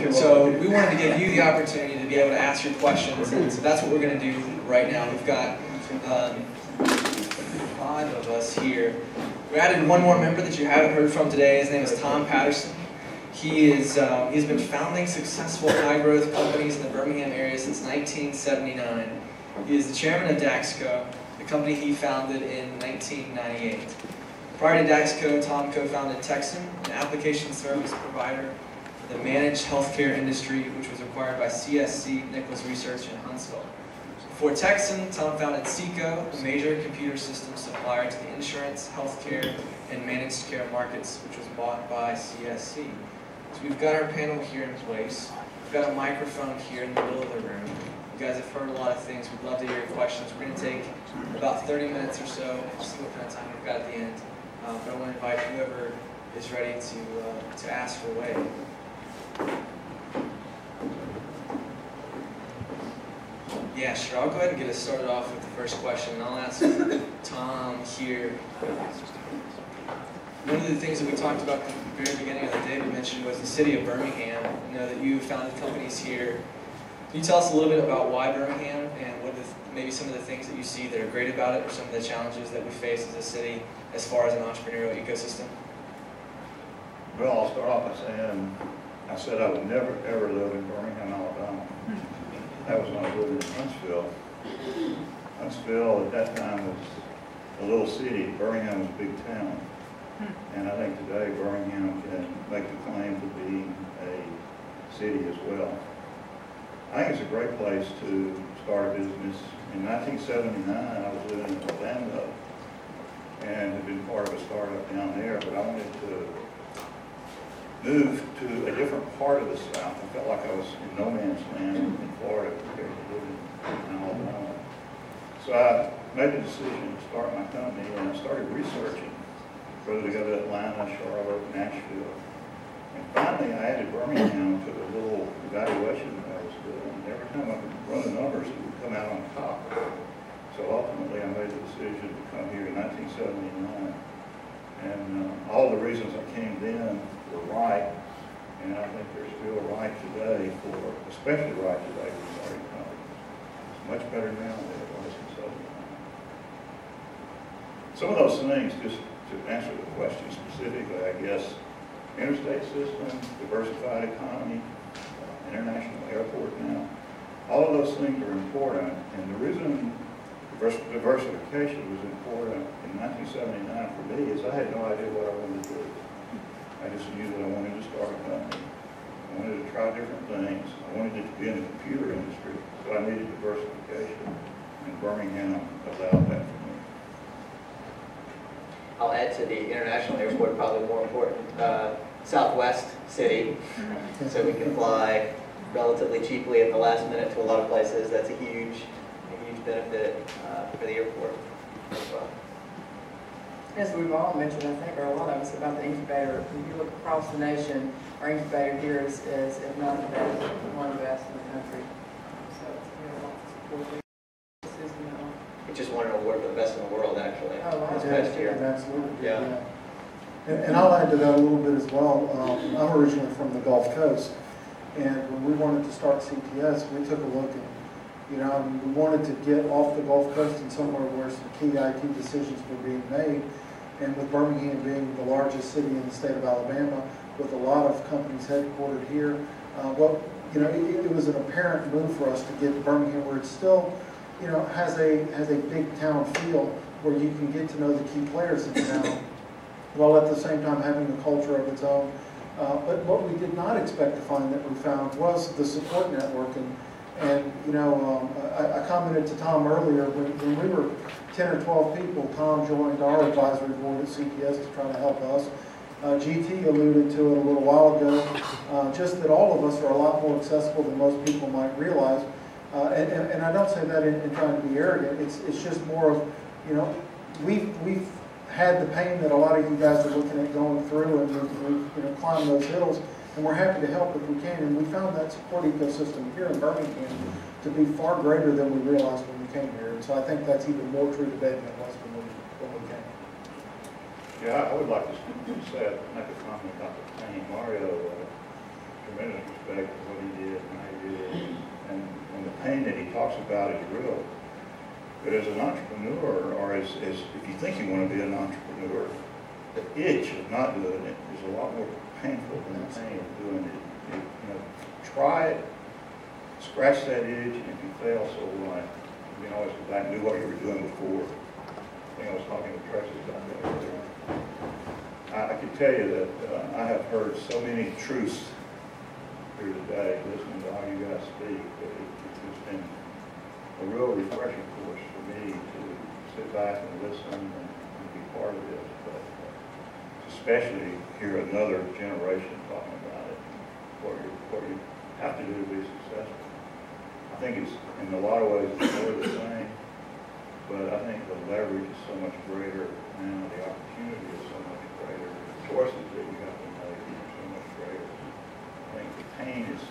And so we wanted to give you the opportunity to be able to ask your questions, and so that's what we're going to do right now. We've got 5 of us here. We added one more member that you haven't heard from today. His name is Tom Patterson. He's been founding successful high-growth companies in the Birmingham area since 1979. He is the chairman of Daxko, the company he founded in 1998. Prior to Daxko, Tom co-founded TXEN, an application service provider for the managed healthcare industry, which was acquired by CSC Nichols Research in Huntsville. Before TXEN, Tom founded SEAKO, a major computer systems supplier to the insurance, healthcare, and managed care markets, which was bought by CSC. So we've got our panel here in place. We've got a microphone here in the middle of the room. You guys have heard a lot of things. We'd love to hear your questions. We're going to take about 30 minutes or so. We'll see what kind of time we've got at the end. But I want to invite whoever is ready to ask away. Yeah, sure. I'll go ahead and get us started off with the first question. I'll ask Tom here. One of the things that we talked about at the very beginning of the day we mentioned was the city of Birmingham. I know that you founded companies here. Can you tell us a little bit about why Birmingham and what maybe some of the things that you see that are great about it, or some of the challenges that we face as a city as far as an entrepreneurial ecosystem? Well, I'll start off by saying I said I would never ever live in Birmingham, Alabama. That was when I was living in Huntsville. Huntsville at that time was a little city. Birmingham was a big town. And I think today Birmingham can make the claim to be a city as well. I think it's a great place to start a business. In 1979, I was living in Orlando and had been part of a startup down there, but I wanted to move to a different part of the South. I felt like I was in no man's land in Florida compared to living in Alabama. So I made the decision to start my company, and I started researching whether to go to Atlanta, Charlotte, Nashville. And finally, I added Birmingham to the little evaluation that I was doing. And every time I could run the numbers, it would come out on top. So ultimately, I made the decision to come here in 1979. And all the reasons I came then were right, and I think they're still right today especially right today for starting companies. It's much better now than it was in 79. Some of those things, just to answer the question specifically, I guess, interstate system, diversified economy, international airport now, all of those things are important. And the reason diversification was important in 1979 for me is I had no idea what I wanted to do. I just knew that I wanted to start a company. I wanted to try different things. I wanted it to be in the computer industry, so I needed diversification. And Birmingham allowed that for me. I'll add to the international airport, probably more important, Southwest city, so we can fly relatively cheaply at the last minute to a lot of places. That's a huge benefit for the airport as well. As we've all mentioned, I think, or a lot of us, about the incubator, if you look across the nation, our incubator here is if not the best, one of the best in the country. So it's a lot to support the system. We just won an award for the best in the world, actually. Oh, wow. This past year. Absolutely. Yeah. And I'll add to that a little bit as well. I'm originally from the Gulf Coast, and when we wanted to start CTS, we took a look and, we wanted to get off the Gulf Coast and somewhere where some key IT decisions were being made. And with Birmingham being the largest city in the state of Alabama, with a lot of companies headquartered here, it was an apparent move for us to get to Birmingham, where it still, has a big town feel, where you can get to know the key players in town, while at the same time having a culture of its own. But what we did not expect to find that we found was the support network. And I commented to Tom earlier, when we were 10 or 12 people, Tom joined our advisory board at CTS to try to help us. GT alluded to it a little while ago, just that all of us are a lot more accessible than most people might realize. And I don't say that in trying to be arrogant. It's just more of, we've had the pain that a lot of you guys are looking at going through, and we've climbed those hills. And we're happy to help if we can. And we found that support ecosystem here in Birmingham to be far greater than we realized when we came here. And so I think that's even more true today than it was when we came. Yeah, I would like to say, make a comment about the pain. Mario tremendous respect for what he did and how he did it. And the pain that he talks about is real. But as an entrepreneur, or as if you think you want to be an entrepreneur, the itch of not doing it is a lot more painful than the pain of doing it. Try it, scratch that itch, and if you fail, so what? You can always go back and do what you were doing before. I think I was talking to Tracy about that earlier. I can tell you that I have heard so many truths here today, listening to all you guys speak, that it's been a real refreshing course for me to sit back and listen and be part of this, but especially hear another generation talking about it, what you have to do to be successful. I think it's, in a lot of ways, it's more the same, but I think the leverage is so much greater now, the opportunity is so much greater, the choices that you have to make are so much greater. I think the pain is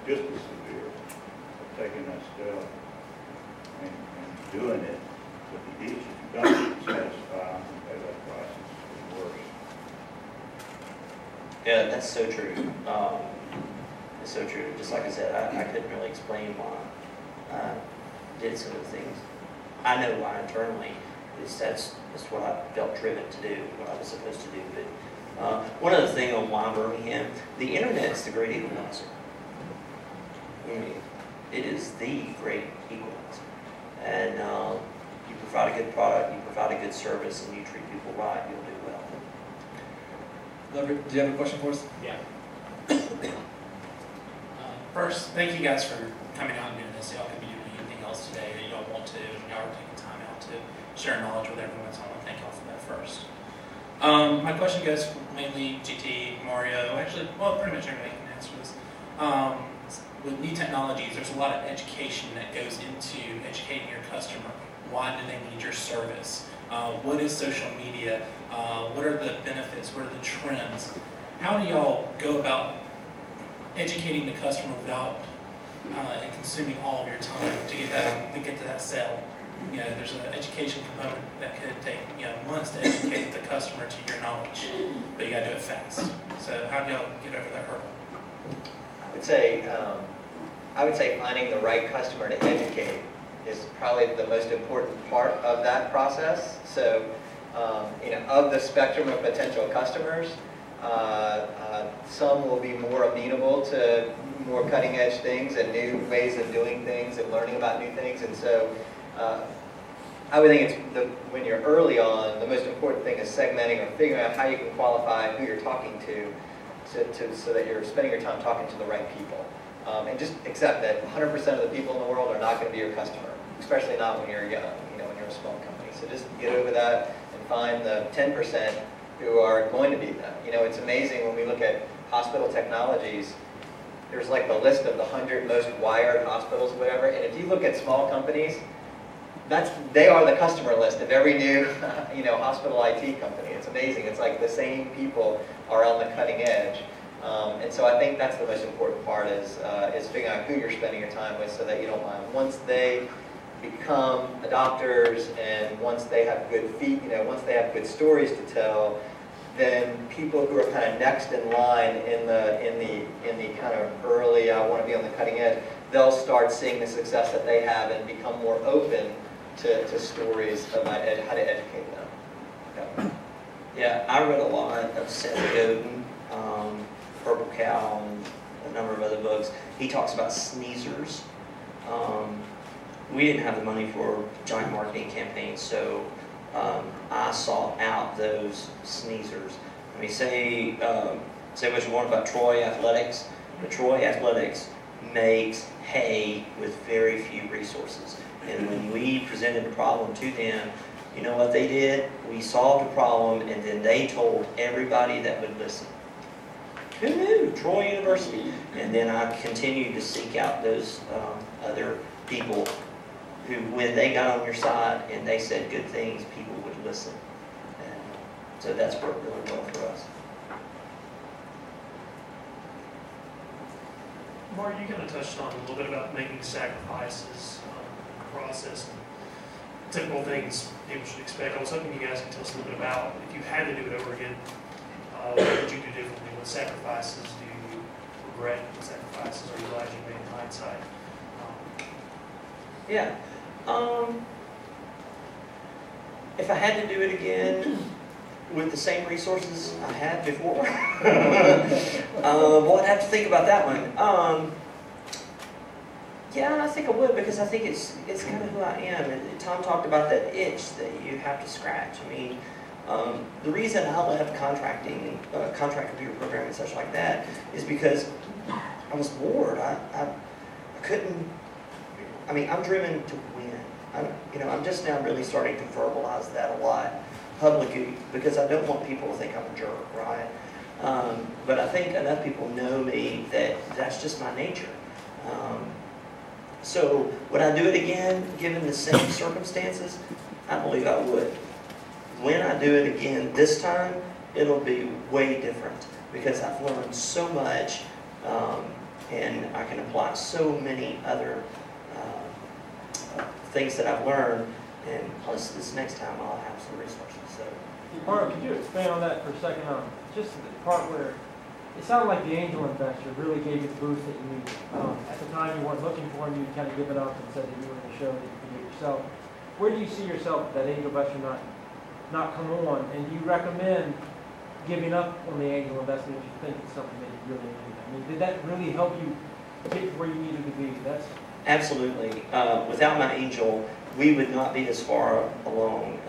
just as severe of taking that step and doing it, but the itch, if you don't satisfy and pay that price, is worse. Yeah, that's so true. It's so true. Just like I said, I couldn't really explain why I did some of the things. I know why internally. That's what I felt driven to do, what I was supposed to do. But one other thing on why Birmingham, the internet's the great equalizer. I mean, it is the great equalizer. And you provide a good product, you provide a good service, and you treat people right, you'll do well. LaBorde, do you have a question for us? Yeah. First, thank you guys for coming out and doing this. Y'all could be doing anything else today that y'all want to, and y'all are taking time out to share knowledge with everyone. So I want to thank y'all for that first. My question goes mainly GT, Mario, actually, well, pretty much everybody can answer this. With new technologies, there's a lot of education that goes into educating your customer. Why do they need your service? What is social media? What are the benefits? What are the trends? How do y'all go about educating the customer without consuming all of your time to get to that sale? You know, there's an education component that could take months to educate the customer to your knowledge, but you got to do it fast. So how do y'all get over that hurdle? I would say finding the right customer to educate is probably the most important part of that process. So, of the spectrum of potential customers, some will be more amenable to more cutting edge things and new ways of doing things and learning about new things. And so I would think when you're early on, the most important thing is segmenting or figuring out how you can qualify who you're talking to so that you're spending your time talking to the right people. And just accept that 100% of the people in the world are not going to be your customer, especially not when you're young, when you're a small company. So just get over that and find the 10% who are going to be them. It's amazing when we look at hospital technologies, there's like the list of the 100 most wired hospitals or whatever, and if you look at small companies, they are the customer list of every new hospital IT company. It's amazing. It's like the same people are on the cutting edge. And so I think that's the most important part is figuring out who you're spending your time with so that you don't mind. Once they become adopters and once they have good once they have good stories to tell, then people who are kind of next in line in the kind of early, I want to be on the cutting edge, they'll start seeing the success that they have and become more open to stories about how to educate them. Yeah, I read a lot of Seth Godin, Purple Cow, and a number of other books. He talks about sneezers. We didn't have the money for giant marketing campaigns, so I sought out those sneezers. I mean, say what you want about Troy Athletics, but Troy Athletics makes hay with very few resources. And when we presented a problem to them, you know what they did? We solved a problem, and then they told everybody that would listen. Who knew? Troy University. And then I continued to seek out those other people who, when they got on your side and they said good things, people would listen. And so that's worked really well for us. Mark, you kind of touched on a little bit about making sacrifices in the process. Typical things people should expect. I was hoping you guys could tell us a little bit about, if you had to do it over again, what would you do differently? What sacrifices do you regret the sacrifices, or are you glad you made in hindsight? Yeah. If I had to do it again with the same resources I had before, well, I'd have to think about that one. Yeah, I think I would, because I think it's kind of who I am. And Tom talked about that itch that you have to scratch. I mean, the reason I left contracting, contract computer programming and such like that, is because I was bored. I couldn't. I mean, I'm driven to win. I'm just now really starting to verbalize that a lot publicly, because I don't want people to think I'm a jerk, right? But I think enough people know me that that's just my nature. So would I do it again, given the same circumstances? I believe I would. When I do it again this time, it'll be way different, because I've learned so much, and I can apply so many other things that I've learned, and plus this next time I'll have some resources. So, Mario, could you expand on that for a second? Just the part where it sounded like the angel investor really gave you the boost that you needed. At the time you weren't looking for him, you kind of given up and said that you were going to show that you could do it yourself. Where do you see yourself, that angel investor not come on, and do you recommend giving up on the angel investment if you think it's something that you really need? I mean, did that really help you get to where you needed to be? That's absolutely. Without my angel, we would not be as far along.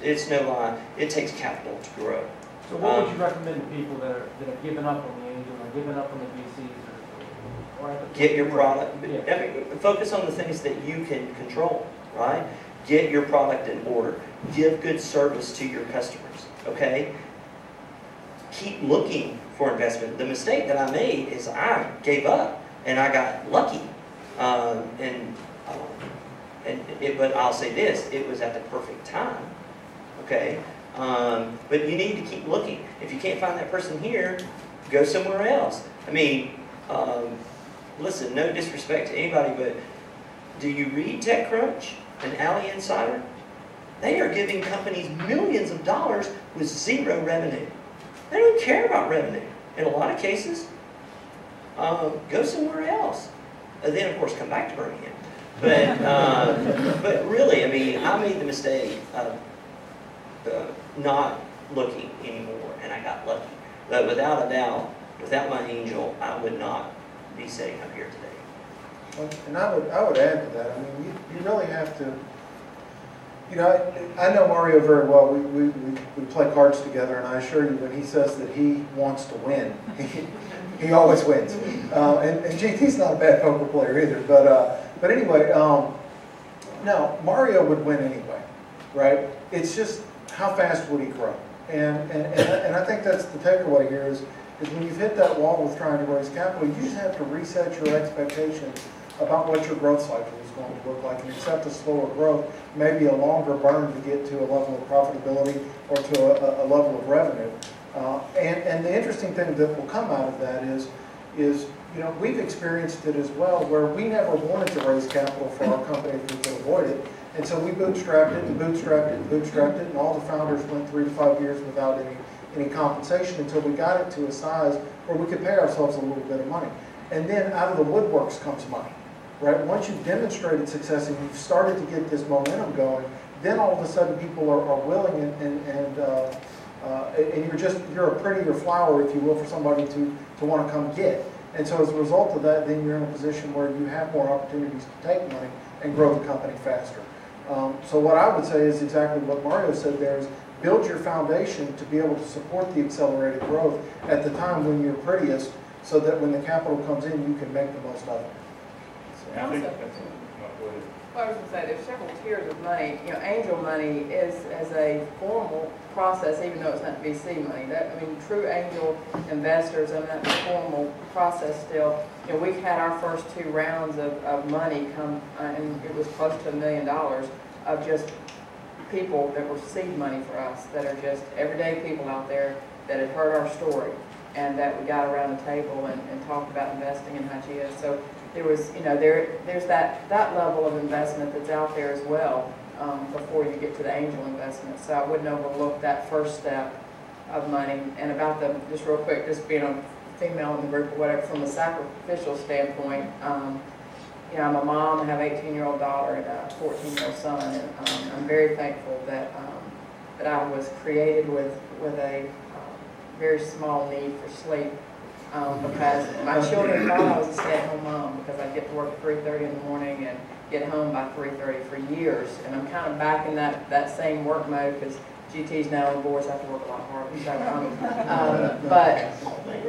It's no lie. It takes capital to grow. So what would you recommend to people that have given up on the angel or given up on the VCs? Or get your product. Yeah. I mean, focus on the things that you can control, right? Get your product in order. Give good service to your customers, okay? Keep looking for investment. The mistake that I made is I gave up and I got lucky. But I'll say this, it was at the perfect time, okay? But you need to keep looking. If you can't find that person here, go somewhere else. I mean, listen, no disrespect to anybody, but do you read TechCrunch and Alley Insider? They are giving companies millions of dollars with zero revenue. They don't care about revenue in a lot of cases. Go somewhere else. And then, of course, come back to Birmingham. But really, I mean, I made the mistake of not looking anymore, and I got lucky. But without a doubt, without my angel, I would not be sitting up here today. And I would add to that. I mean, you really have to. I know Mario very well. We play cards together, and I assure you, when he says that he wants to win, he always wins. And GT's not a bad poker player either. But anyway, now Mario would win anyway, right? It's just how fast would he grow? And I think that's the takeaway here is when you've hit that wall with trying to raise capital, you just have to reset your expectations about what your growth cycle is going to look like and accept a slower growth, maybe a longer burn to get to a level of profitability or to a level of revenue. And the interesting thing that will come out of that is we've experienced it as well, where we never wanted to raise capital for our company if we could avoid it. And so we bootstrapped it and bootstrapped it and bootstrapped it, and all the founders went 3 to 5 years without any compensation until we got it to a size where we could pay ourselves a little bit of money. And then out of the woodworks comes money, right? Once you've demonstrated success and you've started to get this momentum going, then all of a sudden people are willing and you're a prettier flower, if you will, for somebody to want to come get. And so as a result of that, then you're in a position where you have more opportunities to take money and grow the company faster. So what I would say is exactly what Mario said there is build your foundation to be able to support the accelerated growth at the time when you're prettiest, so that when the capital comes in, you can make the most of it. I think that's Well, I was going to say, there's several tiers of money. Angel money is as a formal process, even though it's not VC money. True angel investors, that's a formal process still. We've had our first 2 rounds of money come, and it was close to $1 million of just people that were seed money for us, that are just everyday people out there that had heard our story, and that we got around the table and talked about investing in Hygeia. So there was, there's that level of investment that's out there as well before you get to the angel investment. So I wouldn't overlook that first step of money. And about just real quick, just being on female in the group or whatever, from a sacrificial standpoint, you know, I'm a mom, I have an 18-year-old daughter and a 14-year-old son, and I'm very thankful that that I was created with a very small need for sleep, because my children thought I was a stay-at-home mom because I'd get to work at 3:30 in the morning and get home by 3:30 for years, and I'm kind of back in that same work mode because GTs now on the boards have to work a lot harder. So,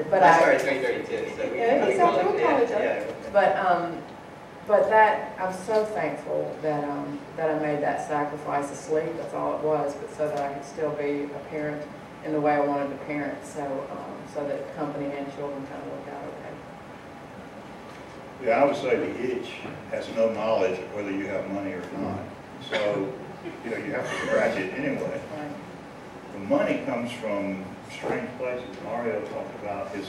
but I started 3:32, so we yeah, we exactly, call it- we call each other. yeah. But that, I'm so thankful that that I made that sacrifice of sleep. That's all it was, but so that I could still be a parent in the way I wanted to parent, so that the company and children kind of worked out okay. Yeah, I would say the itch has no knowledge of whether you have money or not. So, you know, you have to scratch it anyway. Right. The money comes from strange places. Mario talked about his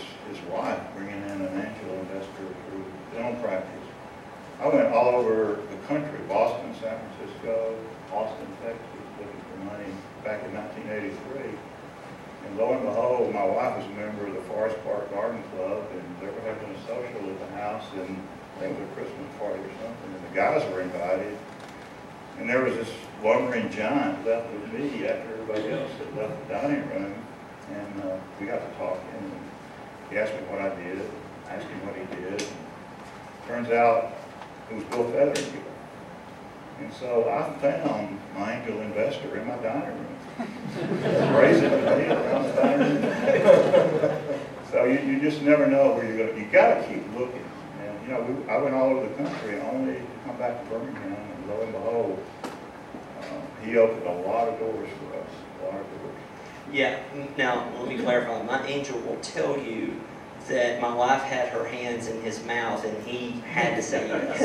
wife bringing in an angel investor through dental practice. I went all over the country, Boston, San Francisco, Austin, Texas, looking for money back in 1983. And lo and behold, my wife was a member of the Forest Park Garden Club, and they were having a social at the house, and I think it was a Christmas party or something, and the guys were invited. And there was this lumbering giant left with me after everybody else had left the dining room, and we got to talking, and he asked me what I did, I asked him what he did. Turns out it was Bill Featherington. And so I found my angel investor in my dining room, raising the money around the dining room. So you just never know where you're going. You got to keep looking. And you know, I went all over the country only to come back to Birmingham, and lo and behold, he opened a lot of doors for us. A lot of doors. Yeah. Now let me clarify. My angel will tell you that my wife had her hands in his mouth and he had to say yes.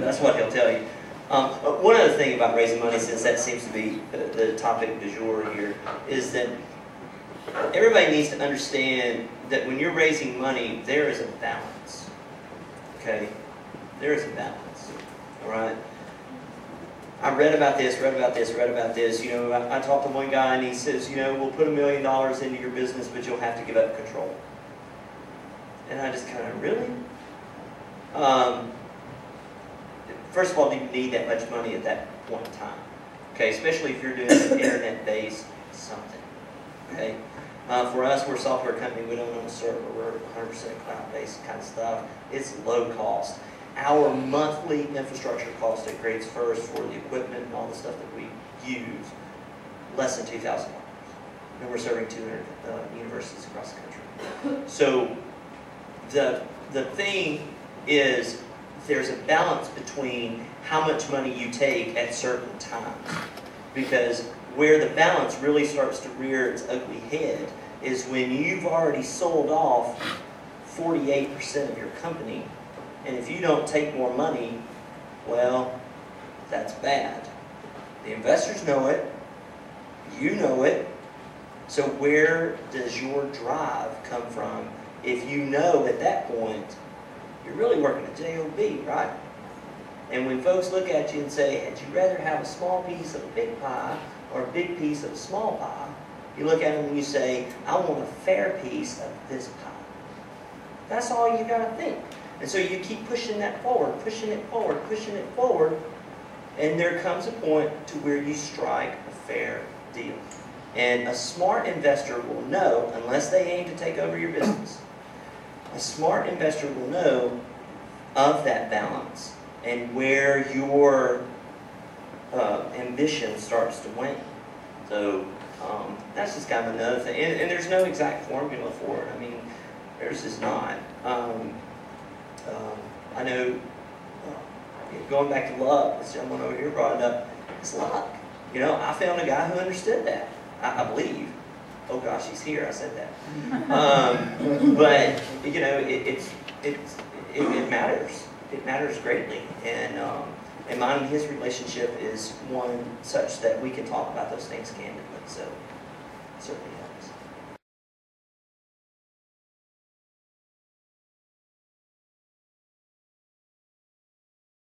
That's what he'll tell you. One other thing about raising money, since that seems to be the topic du jour here, is that everybody needs to understand that when you're raising money, there is a balance. Okay? There is a balance. All right? I read about this. You know, I talked to one guy and he says, you know, we'll put $1 million into your business, but you'll have to give up control. And I just kind of, really? First of all, do you need that much money at that point in time? Okay, especially if you're doing an internet-based something. Okay? For us, we're a software company. We don't own a server. We're 100% cloud-based kind of stuff. It's low cost. Our monthly infrastructure cost at Grades First for the equipment and all the stuff that we use, less than $2,000. And we're serving 200 universities across the country. So the thing is, there's a balance between how much money you take at certain times. Because where the balance really starts to rear its ugly head is when you've already sold off 48% of your company. And if you don't take more money, well, that's bad. The investors know it. You know it. So where does your drive come from if you know at that point you're really working a job, right? And when folks look at you and say, had you rather have a small piece of a big pie or a big piece of a small pie, you look at them and you say, I want a fair piece of this pie. That's all you got to think. And so you keep pushing that forward, pushing it forward, pushing it forward, and there comes a point to where you strike a fair deal. And a smart investor will know, unless they aim to take over your business, a smart investor will know of that balance and where your ambition starts to wane. So that's just kind of another thing. And there's no exact formula for it. I mean, there's just not. I know, going back to luck, this gentleman over here brought it up, it's luck. You know, I found a guy who understood that, I believe. Oh gosh, he's here, I said that. But, you know, it matters. It matters greatly. And mine and his relationship is one such that we can talk about those things candidly. So, certainly.